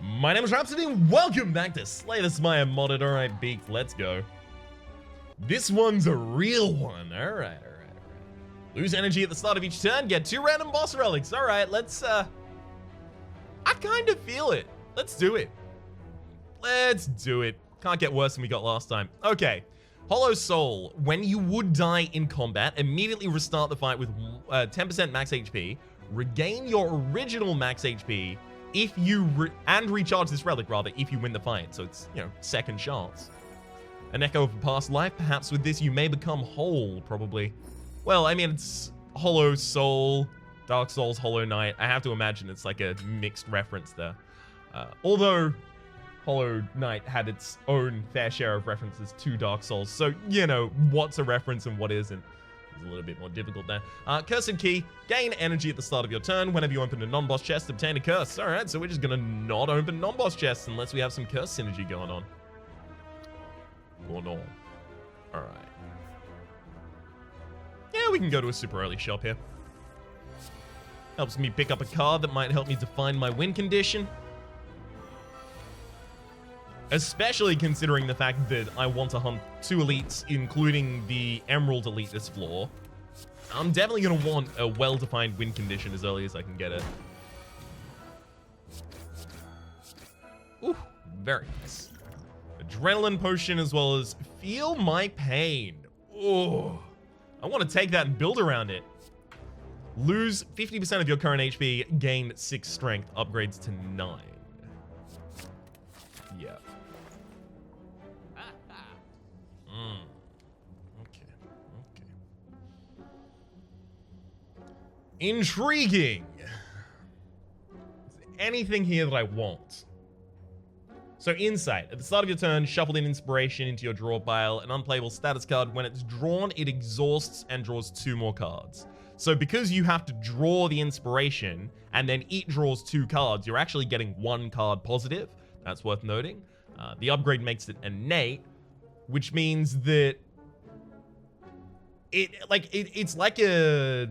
My name is Rhapsody and welcome back to Slay the Spire modded. Alright, Beaked, let's go. This one's a real one. Alright. Lose energy at the start of each turn, get 2 random boss relics. Alright, let's I kind of feel it. Let's do it. Can't get worse than we got last time. Okay. Hollow Soul. When you would die in combat, immediately restart the fight with 10% max HP. Regain your original max HP if you and recharge this relic rather if you win the fight. So it's, you know, second chance. An echo of a past life. Perhaps with this you may become whole, probably. Well, I mean, it's Hollow Soul, Dark Souls, Hollow Knight. I have to imagine it's like a mixed reference there. Although Hollow Knight had its own fair share of references to Dark Souls. So, you know, what's a reference and what isn't is a little bit more difficult there. Cursed Key. Gain energy at the start of your turn. Whenever you open a non-boss chest, obtain a curse. Alright, so we're just gonna not open non-boss chests unless we have some curse synergy going on. Or no. Alright. Yeah, we can go to a super early shop here. Helps me pick up a card that might help me define my win condition. Especially considering the fact that I want to hunt 2 elites, including the Emerald Elite this floor. I'm definitely going to want a well-defined win condition as early as I can get it. Ooh, very nice. Adrenaline potion as well as feel my pain. Oh, I want to take that and build around it. Lose 50% of your current HP, gain 6 strength, upgrades to 9. Yeah. Okay. Intriguing. Is there anything here that I want? So Insight. At the start of your turn, shuffle an inspiration into your draw pile. An unplayable status card. When it's drawn, it exhausts and draws 2 more cards. So because you have to draw the inspiration and then it draws 2 cards, you're actually getting 1 card positive. That's worth noting. The upgrade makes it innate, which means that it's like a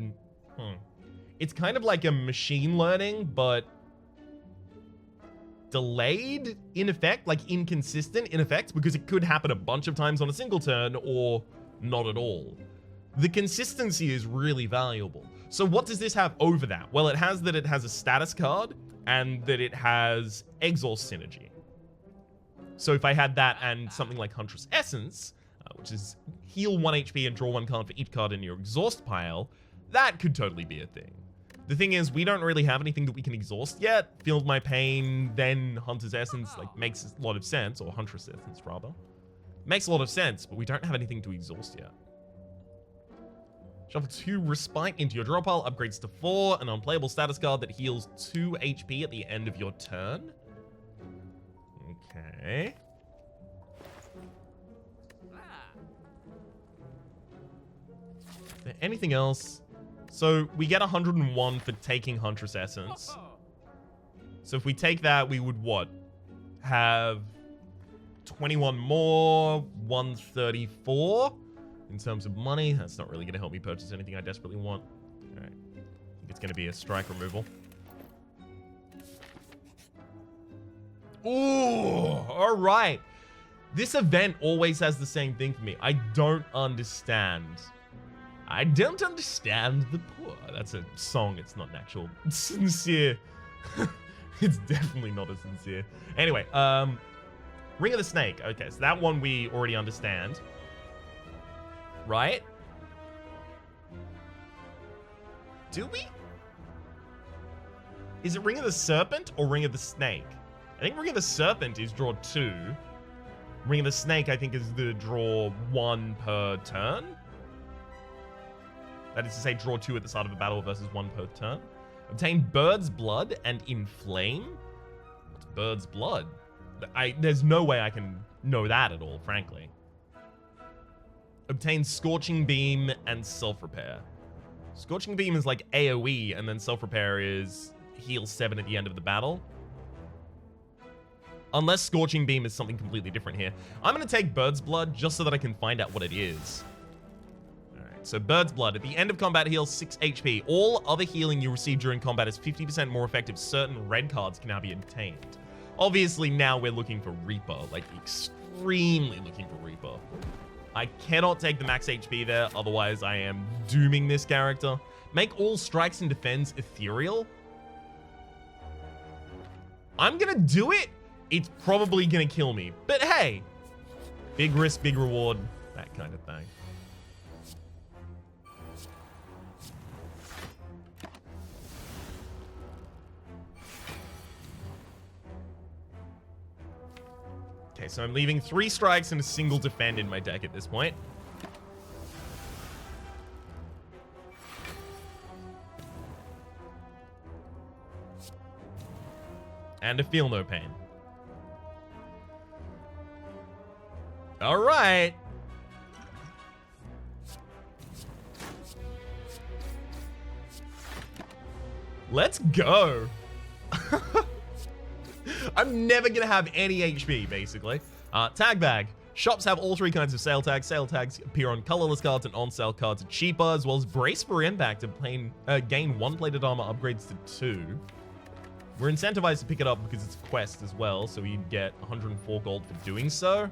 it's kind of like a machine learning, but delayed in effect, like inconsistent in effect, because it could happen a bunch of times on a single turn or not at all. The consistency is really valuable. So what does this have over that? Well, it has a status card and that it has exhaust synergy. So if I had that and something like Huntress Essence, which is heal 1 HP and draw 1 card for each card in your exhaust pile, that could totally be a thing. The thing is, we don't really have anything that we can exhaust yet. Feel my pain, then Hunter's Essence, like, makes a lot of sense, or Huntress Essence, rather. Makes a lot of sense, but we don't have anything to exhaust yet. Shuffle 2 Respite into your draw pile, upgrades to 4, an unplayable status card that heals 2 HP at the end of your turn. Okay. Is there anything else? So we get 101 for taking Huntress Essence. So if we take that, we would what? Have 21 more, 134 in terms of money. That's not really going to help me purchase anything I desperately want. All right. I think it's going to be a strike removal. Ooh, all right. This event always has the same thing for me. I don't understand. I don't understand the poor. That's a song. It's not an actual sincere. It's definitely not as sincere. Anyway, Ring of the Snake. Okay, so that one we already understand. Right? Do we? Is it Ring of the Serpent or Ring of the Snake? I think Ring of the Serpent is draw 2. Ring of the Snake, I think, is the draw 1 per turn. That is to say, draw 2 at the start of a battle versus 1 per turn. Obtain Bird's Blood and Inflame. What's Bird's Blood? There's no way I can know that at all, frankly. Obtain Scorching Beam and Self-Repair. Scorching Beam is like AoE, and then Self-Repair is heal 7 at the end of the battle. Unless Scorching Beam is something completely different here. I'm going to take Bird's Blood just so that I can find out what it is. Alright, so Bird's Blood. At the end of combat, heals 6 HP. All other healing you receive during combat is 50% more effective. Certain red cards can now be obtained. Obviously, now we're looking for Reaper, like extremely looking for Reaper. I cannot take the max HP there, otherwise I am dooming this character. Make all strikes and defends ethereal. I'm gonna do it. It's probably gonna kill me, but hey, big risk, big reward, that kind of thing. Okay, so I'm leaving 3 strikes and a single defend in my deck at this point. And a feel no pain. All right. Let's go. I'm never gonna have any HP, basically. Tag bag. Shops have all 3 kinds of sale tags. Sale tags appear on colorless cards, and on-sale cards are cheaper, as well as brace for impact and gain 1 plated armor upgrades to 2. We're incentivized to pick it up because it's a quest as well, so we get 104 gold for doing so.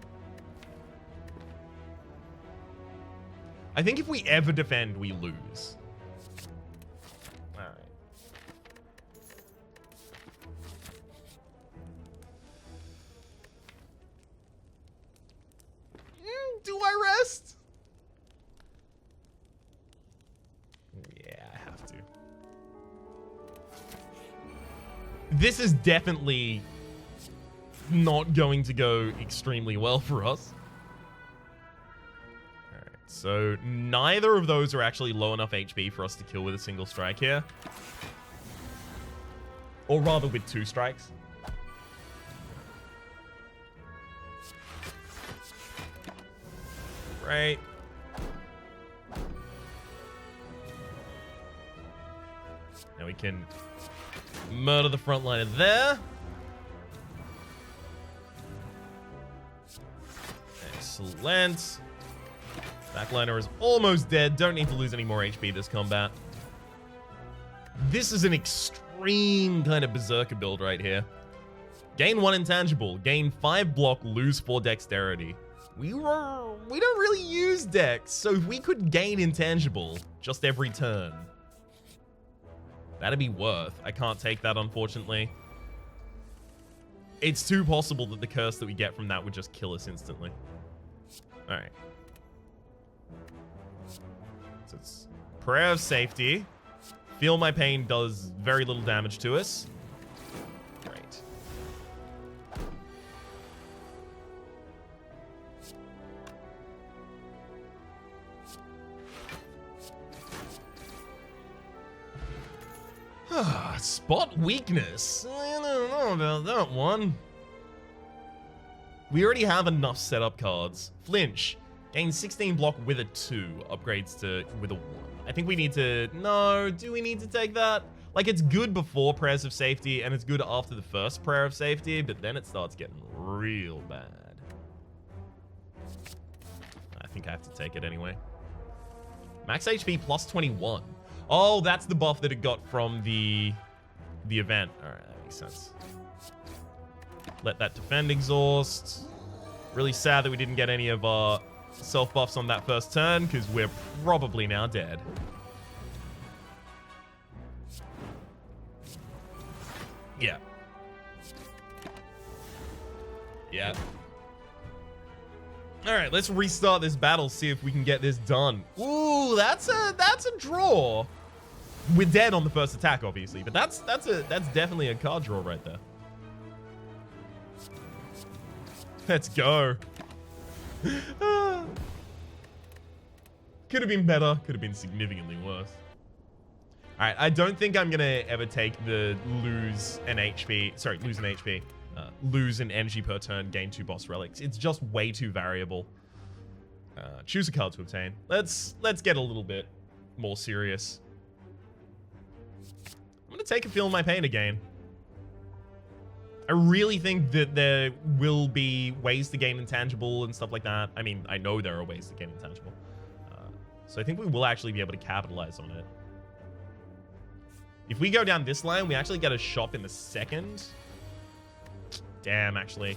I think if we ever defend, we lose. Alright. Do I rest? Yeah, I have to. This is definitely not going to go extremely well for us. Alright, so neither of those are actually low enough HP for us to kill with a single strike here. Or rather with 2 strikes. Right. Now we can murder the frontliner there. Excellent. Backliner is almost dead. Don't need to lose any more HP this combat. This is an extreme kind of berserker build right here. Gain 1 intangible. Gain 5 block, lose 4 dexterity. We don't really use dex, so if we could gain intangible just every turn, that'd be worth. I can't take that, unfortunately. It's too possible that the curse that we get from that would just kill us instantly. Alright. So it's Prayer of Safety. Feel My Pain does very little damage to us. Great. Spot weakness. I don't know about that one. We already have enough setup cards. Flinch. Gain 16 block with a 2. Upgrades to with a 1. I think we need to... No, do we need to take that? Like, it's good before Prayers of Safety, and it's good after the first Prayer of Safety, but then it starts getting real bad. I think I have to take it anyway. Max HP plus 21. Oh, that's the buff that it got from the event. All right, that makes sense. Let that defend exhaust. Really sad that we didn't get any of our self buffs on that first turn, because we're probably now dead. Yeah. Yeah. All right, let's restart this battle, see if we can get this done. Ooh, that's a draw. We're dead on the first attack, obviously, but that's definitely a card draw right there. Let's go. Could have been better. Could have been significantly worse. All right, I don't think I'm gonna ever take the lose an HP, lose an energy per turn, gain 2 boss relics. It's just way too variable. Choose a card to obtain. Let's get a little bit more serious. I'm gonna take a Feel My Pain again. I really think that there will be ways to gain intangible and stuff like that. I mean, I know there are ways to gain intangible. So I think we will actually be able to capitalize on it. If we go down this line, we actually get a shop in the second. Damn, actually.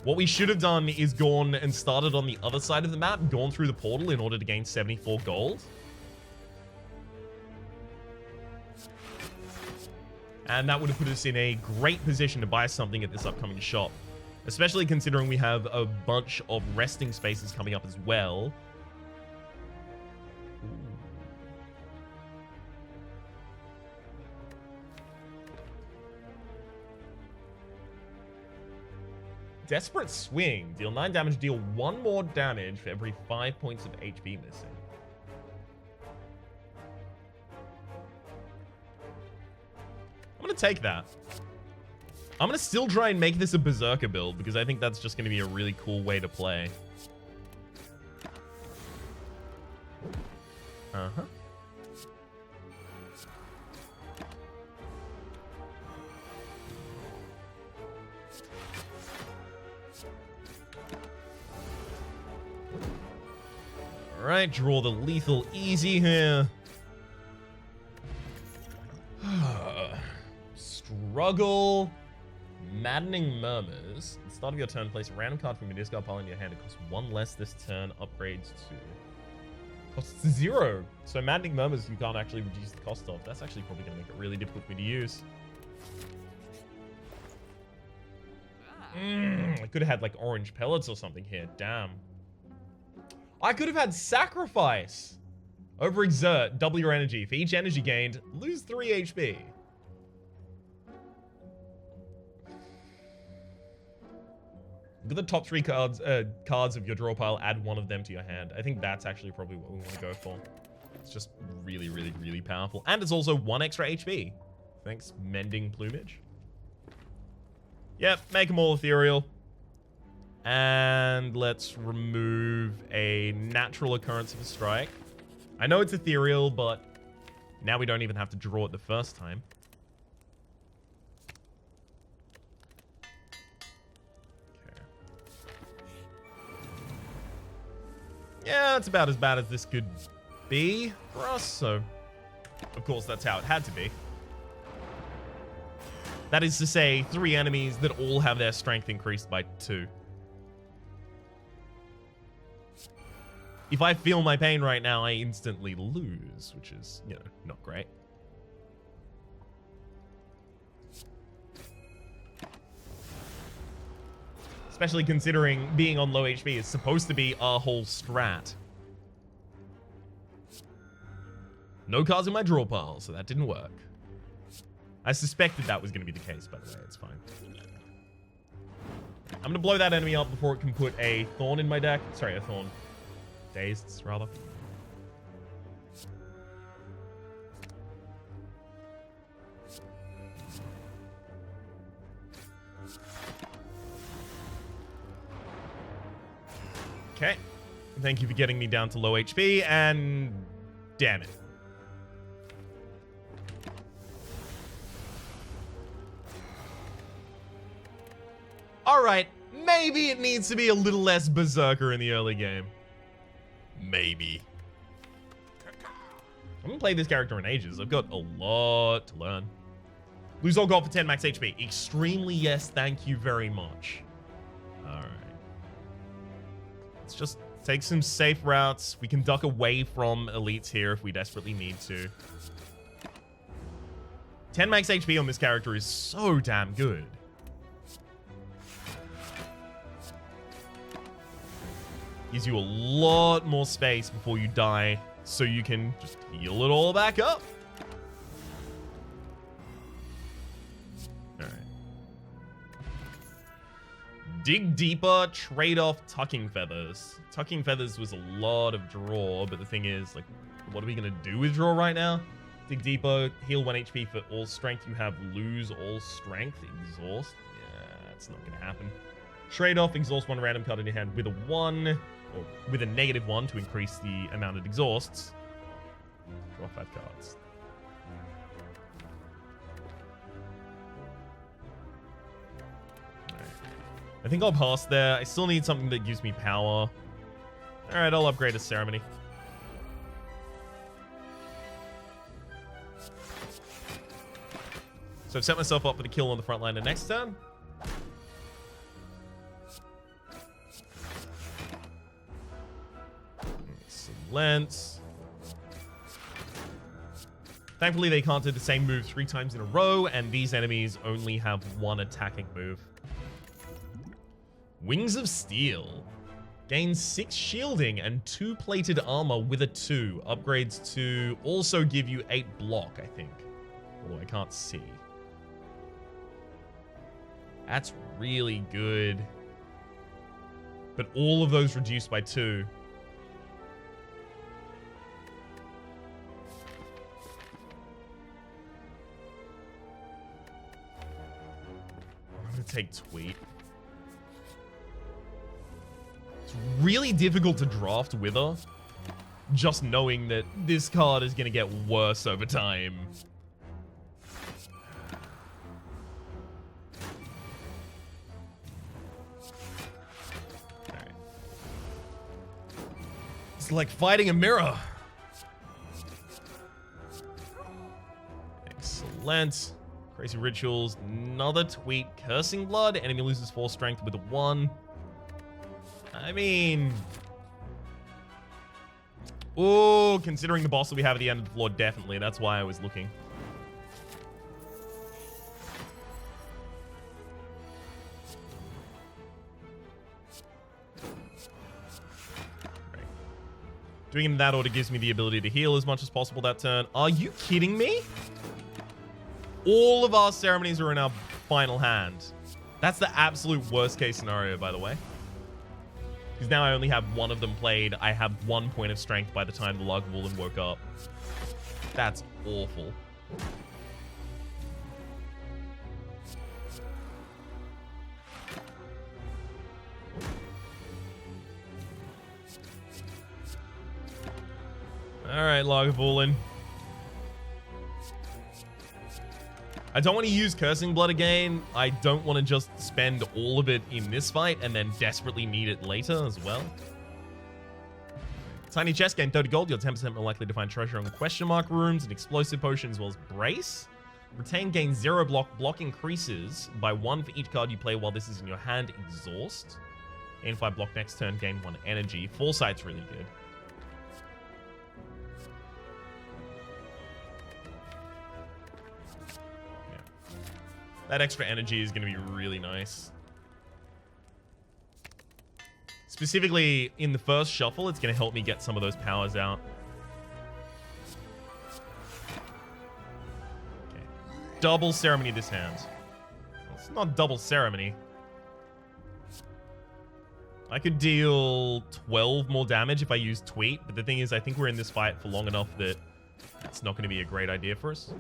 What we should have done is gone and started on the other side of the map, gone through the portal in order to gain 74 gold. And that would have put us in a great position to buy something at this upcoming shop. Especially considering we have a bunch of resting spaces coming up as well. Desperate Swing. Deal 9 damage, deal 1 more damage for every 5 points of HP missing. I'm going to take that. I'm going to still try and make this a Berserker build because I think that's just going to be a really cool way to play. Uh-huh. Alright, draw the lethal easy here. Struggle. Maddening Murmurs. At the start of your turn, place a random card from your discard pile in your hand. It costs 1 less this turn. Upgrades to... Costs 0. So Maddening Murmurs you can't actually reduce the cost of. That's actually probably going to make it really difficult for me to use. I could have had like orange pellets or something here. Damn. I could have had Sacrifice. Overexert. Double your energy. For each energy gained, lose 3 HP. Look at the top 3 cards of your draw pile. Add 1 of them to your hand. I think that's actually probably what we want to go for. It's just really, really, really powerful. And it's also 1 extra HP. Thanks, Mending Plumage. Yep, make them all ethereal. And let's remove a natural occurrence of a strike. I know it's ethereal, but now we don't even have to draw it the first time. Okay. Yeah, it's about as bad as this could be for us, so of course that's how it had to be. That is to say, 3 enemies that all have their strength increased by 2. If I feel my pain right now, I instantly lose, which is, you know, not great. Especially considering being on low HP is supposed to be our whole strat. No cards in my draw pile, so that didn't work. I suspected that was going to be the case, by the way. It's fine. I'm going to blow that enemy up before it can put a Thorn in my deck. Sorry, a Thorn. Dazed, rather. Okay. Thank you for getting me down to low HP, and damn it. Alright, maybe it needs to be a little less Berserker in the early game. Maybe. I haven't played this character in ages. I've got a lot to learn. Lose all gold for 10 max HP. Extremely yes, thank you very much. Alright. Let's just take some safe routes. We can duck away from elites here if we desperately need to. 10 max HP on this character is so damn good. Gives you a lot more space before you die, so you can just heal it all back up. Alright. Dig deeper, trade off Tucking Feathers. Tucking Feathers was a lot of draw, but the thing is, like, what are we going to do with draw right now? Dig deeper, heal 1 HP for all strength you have, lose all strength, exhaust. Yeah, that's not going to happen. Trade off, exhaust 1 random card in your hand with a 1, or with a -1 to increase the amount it exhausts. Draw 5 cards. Alright. I think I'll pass there. I still need something that gives me power. Alright, I'll upgrade a Ceremony. So I've set myself up for the kill on the front line the next turn. Excellent. Thankfully, they can't do the same move 3 times in a row, and these enemies only have 1 attacking move. Wings of Steel. Gains 6 shielding and 2 plated armor with a 2. Upgrades to also give you 8 block, I think. Although I can't see. That's really good. But all of those reduced by 2. I'm gonna take Tweet. It's really difficult to draft Wither, just knowing that this card is gonna get worse over time. Alright. It's like fighting a mirror. Excellent. Crazy Rituals, another Tweet, Cursing Blood, enemy loses 4 strength with a 1. I mean... Oh, considering the boss that we have at the end of the floor, definitely. That's why I was looking. Right. Doing it in that order gives me the ability to heal as much as possible that turn. Are you kidding me? All of our ceremonies are in our final hand. That's the absolute worst case scenario, by the way. Because now I only have 1 of them played. I have 1 point of strength by the time the Lagavulin woke up. That's awful. Alright, Lagavulin. I don't want to use Cursing Blood again. I don't want to just spend all of it in this fight and then desperately need it later as well. Tiny chest, gain 30 gold. You're 10% more likely to find treasure in question mark rooms and explosive potions as well as Brace. Retain gains 0 block. Block increases by 1 for each card you play while this is in your hand. Exhaust. Gain 5 block next turn. Gain 1 energy. Foresight's really good. That extra energy is going to be really nice. Specifically, in the first shuffle, it's going to help me get some of those powers out. Okay. Double Ceremony this hand. Well, it's not double Ceremony. I could deal 12 more damage if I use Tweet, but the thing is, I think we're in this fight for long enough that it's not going to be a great idea for us.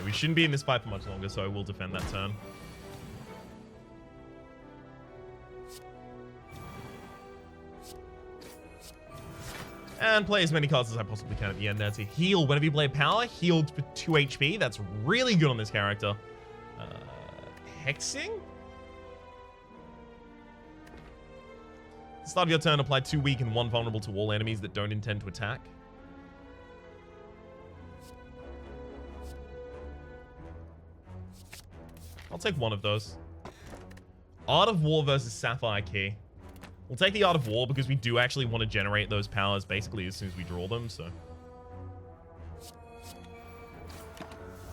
We shouldn't be in this fight for much longer, so I will defend that turn. And play as many cards as I possibly can at the end there to heal. Whenever you play power, healed for 2 HP. That's really good on this character. Hexing? At the start of your turn, apply 2 weak and 1 vulnerable to all enemies that don't intend to attack. I'll take 1 of those. Art of War versus Sapphire Key. We'll take the Art of War because we do actually want to generate those powers basically as soon as we draw them, so.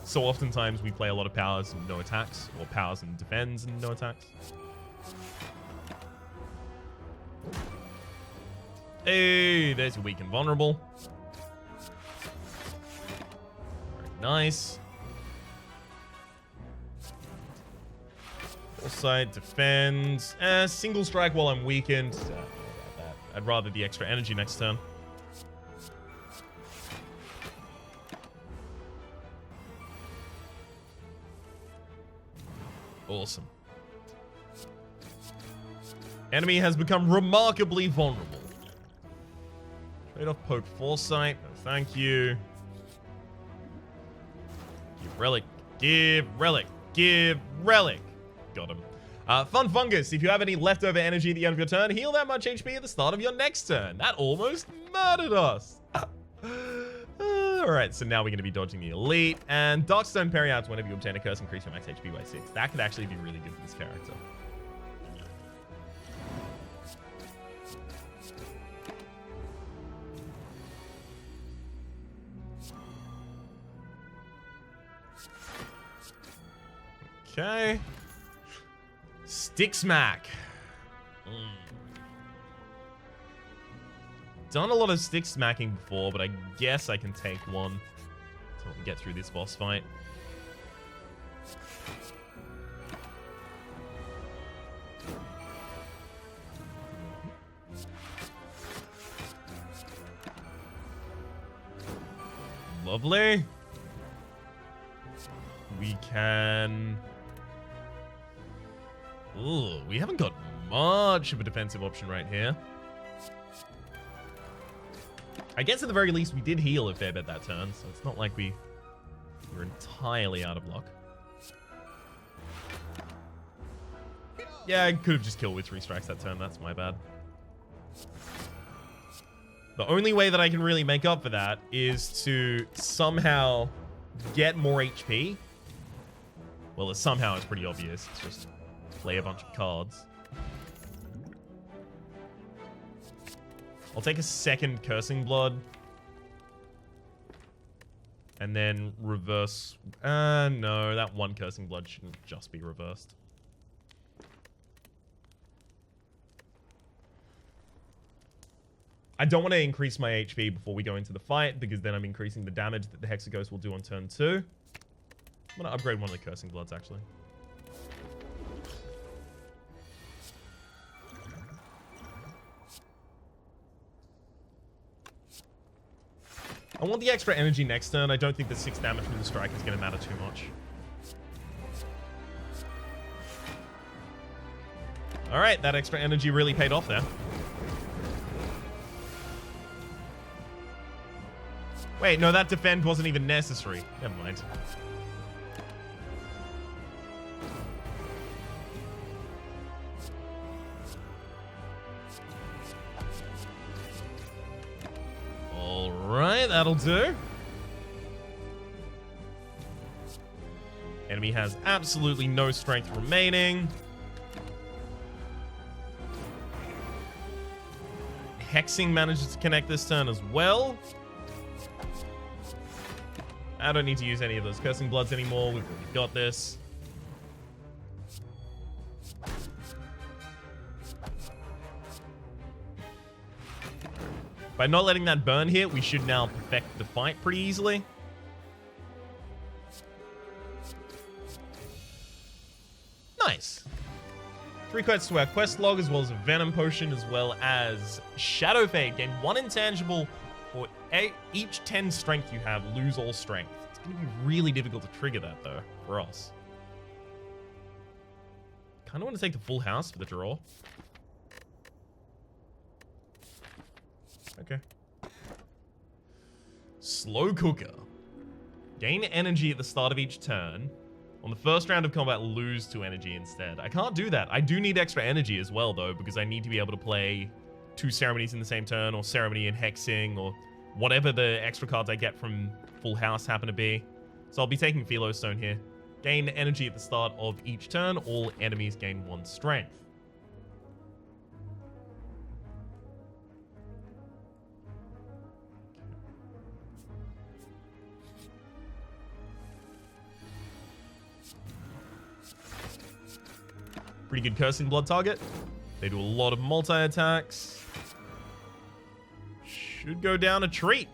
So oftentimes we play a lot of powers and no attacks, or powers and defends and no attacks. Hey, there's your weak and vulnerable. Very nice. Foresight, defend. Single strike while I'm weakened. I'd rather the extra energy next turn. Awesome. Enemy has become remarkably vulnerable. Trade off poke foresight. No, thank you. Give relic. Give relic. Give relic. got him. Fun Fungus, if you have any leftover energy at the end of your turn, heal that much HP at the start of your next turn. That almost murdered us. Alright, so now we're going to be dodging the Elite. And Darkstone Periads, whenever you obtain a curse, increase your max HP by 6. That could actually be really good for this character. Okay. Stick Smack. Done a lot of stick smacking before, but I guess I can take one so I can get through this boss fight. Lovely. We can... Ooh, we haven't got much of a defensive option right here. I guess at the very least we did heal a fair bit that turn, so it's not like we were entirely out of luck. Yeah, I could have just killed with 3 strikes that turn. That's my bad. The only way that I can really make up for that is to somehow get more HP. Well, somehow it's pretty obvious. It's just play a bunch of cards. I'll take a second Cursing Blood. And then reverse... no, that one Cursing Blood shouldn't just be reversed. I don't want to increase my HP before we go into the fight, because then I'm increasing the damage that the Hexaghost will do on turn 2. I'm going to upgrade one of the Cursing Bloods, actually. I want the extra energy next turn. I don't think the 6 damage from the strike is going to matter too much. Alright, that extra energy really paid off there. Wait, no, that defend wasn't even necessary. Never mind. Alright, that'll do. Enemy has absolutely no strength remaining. Hexing manages to connect this turn as well. I don't need to use any of those Cursing Bloods anymore. We've already got this. By not letting that burn here, we should now perfect the fight pretty easily. Nice. 3 credits to our quest log, as well as a Venom Potion, as well as Shadow Fade. Gain 1 intangible for each 10 strength you have. Lose all strength. It's going to be really difficult to trigger that, though, for us. Kind of want to take the full house for the draw. Okay. Slow Cooker. Gain energy at the start of each turn. On the first round of combat, lose 2 energy instead. I can't do that. I do need extra energy as well, though, because I need to be able to play 2 ceremonies in the same turn, or ceremony and hexing, or whatever the extra cards I get from full house happen to be. So I'll be taking Philo Stone here. Gain energy at the start of each turn. All enemies gain 1 strength. Pretty good Cursing Blood target. They do a lot of multi-attacks. Should go down a treat.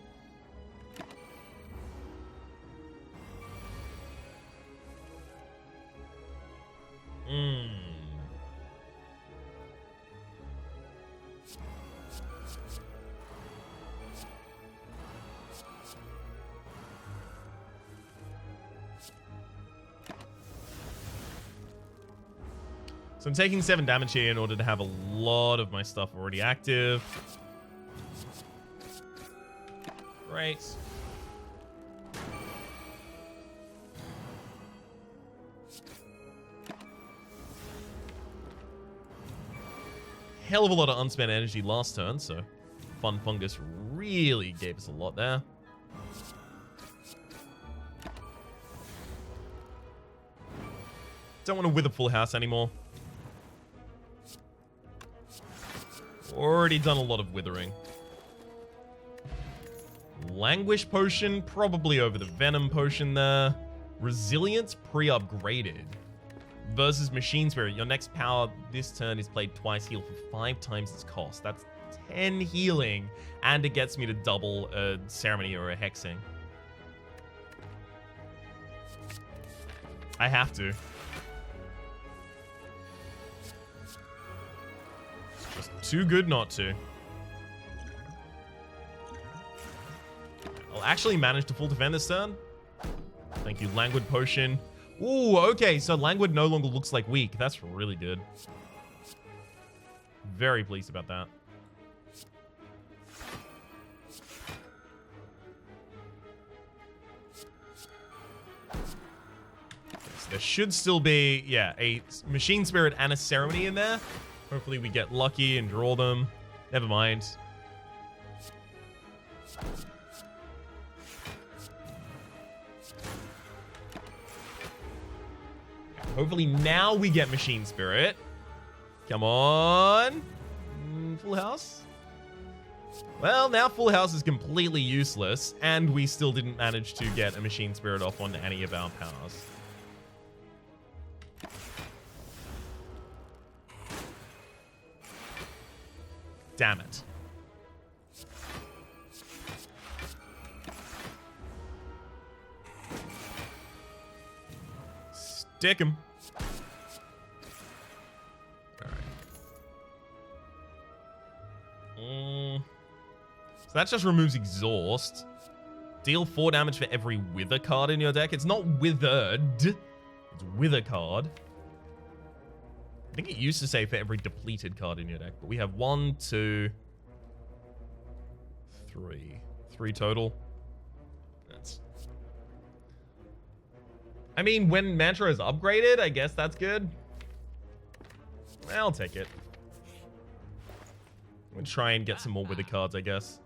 So I'm taking 7 damage here in order to have a lot of my stuff already active. Great. hell of a lot of unspent energy last turn, so Fun Fungus really gave us a lot there. Don't want to wither full house anymore. Already done a lot of withering. Languish potion, probably over the venom potion there. Resilience pre-upgraded. Versus Machine Spirit. Your next power this turn is played twice, heal for 5 times its cost. That's 10 healing, and it gets me to double a ceremony or a hexing. I have to. Just too good not to. I'll actually manage to full defend this turn. Thank you, Languid Potion. Ooh, okay, so Languid no longer looks like weak. That's really good. Very pleased about that. So there should still be, yeah, a Machine Spirit and a Ceremony in there. Hopefully we get lucky and draw them. Never mind. Hopefully now we get Machine Spirit. Come on. Full house? Well, now full house is completely useless, and we still didn't manage to get a Machine Spirit off on any of our powers. Damn it. Stick him. So that just removes exhaust. Deal 4 damage for every wither card in your deck. It's not withered. It's wither card. I think it used to say for every depleted card in your deck, but we have 1, 2, 3. 3 total. That's... I mean, when Mantra is upgraded, I guess that's good. I'll take it. We'll try and get some more wither cards, I guess.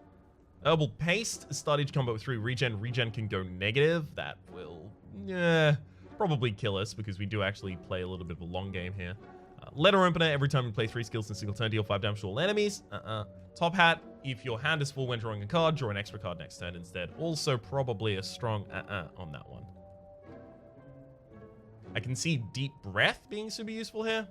Herbal Paste, start each combo with 3 regen. Regen can go negative. That will, probably kill us because we do actually play a little bit of a long game here. Letter Opener, every time you play 3 skills in a single turn, deal 5 damage to all enemies. Top Hat, if your hand is full when drawing a card, draw an extra card next turn instead. Also probably a strong on that one. I can see Deep Breath being super useful here.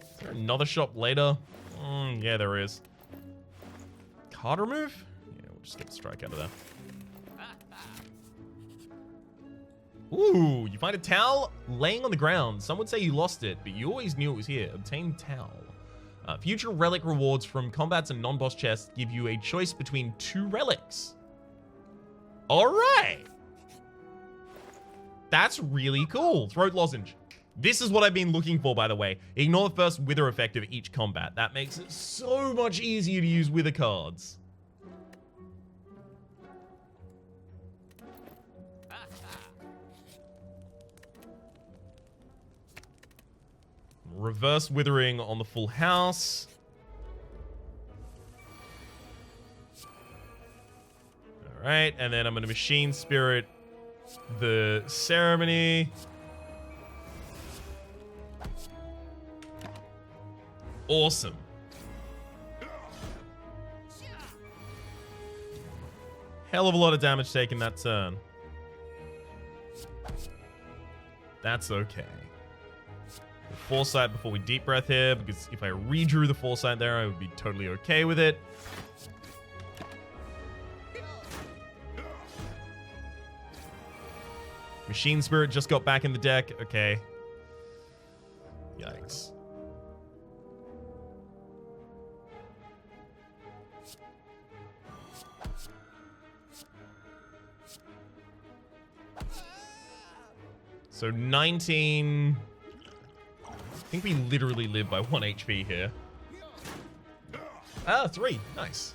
Is there another shop later? Yeah, there is. Card remove? Yeah, we'll just get the strike out of there. Ooh, you find a towel laying on the ground. Some would say you lost it, but you always knew it was here. Obtain towel. Future relic rewards from combats and non-boss chests give you a choice between 2 relics. All right. That's really cool. Throat lozenge. This is what I've been looking for, by the way. Ignore the first wither effect of each combat. That makes it so much easier to use wither cards. Reverse withering on the full house. All right, and then I'm going to Machine Spirit the Ceremony. Awesome. Hell of a lot of damage taken that turn. That's okay. Foresight before we Deep Breath here, because if I redrew the Foresight there, I would be totally okay with it. Machine Spirit just got back in the deck. Okay. Yikes. So 19... I think we literally live by 1 HP here. 3. Nice.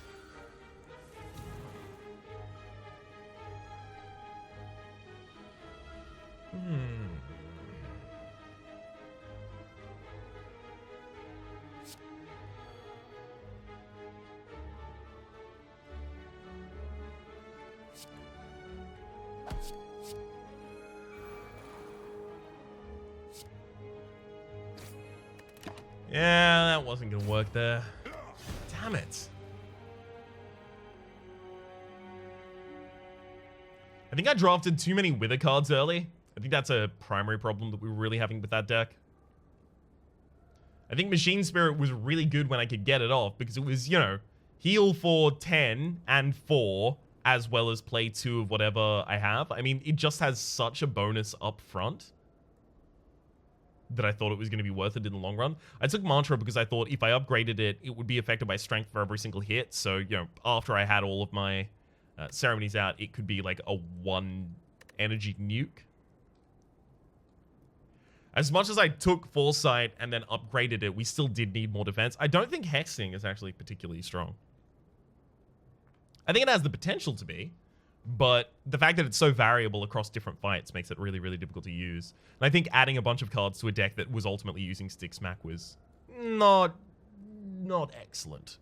Yeah, that wasn't gonna work there. Damn it. I think I drafted too many Wither cards early. I think that's a primary problem that we were really having with that deck. I think Machine Spirit was really good when I could get it off because it was, you know, heal for 10 and 4 as well as play 2 of whatever I have. I mean, it just has such a bonus up front that I thought it was going to be worth it in the long run. I took Mantra because I thought if I upgraded it, it would be affected by strength for every single hit. So, you know, after I had all of my ceremonies out, it could be like a 1 energy nuke. As much as I took Foresight and then upgraded it, we still did need more defense. I don't think Hexing is actually particularly strong. I think it has the potential to be, but the fact that it's so variable across different fights makes it really, really difficult to use. And I think adding a bunch of cards to a deck that was ultimately using Stick Smack was not excellent.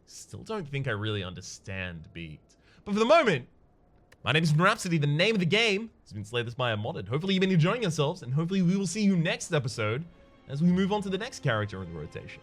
Still don't think I really understand Beaked. But for the moment, my name is Rhapsody. The name of the game has been Slay the Spire modded. Hopefully you've been enjoying yourselves, and hopefully we will see you next episode as we move on to the next character in the rotation.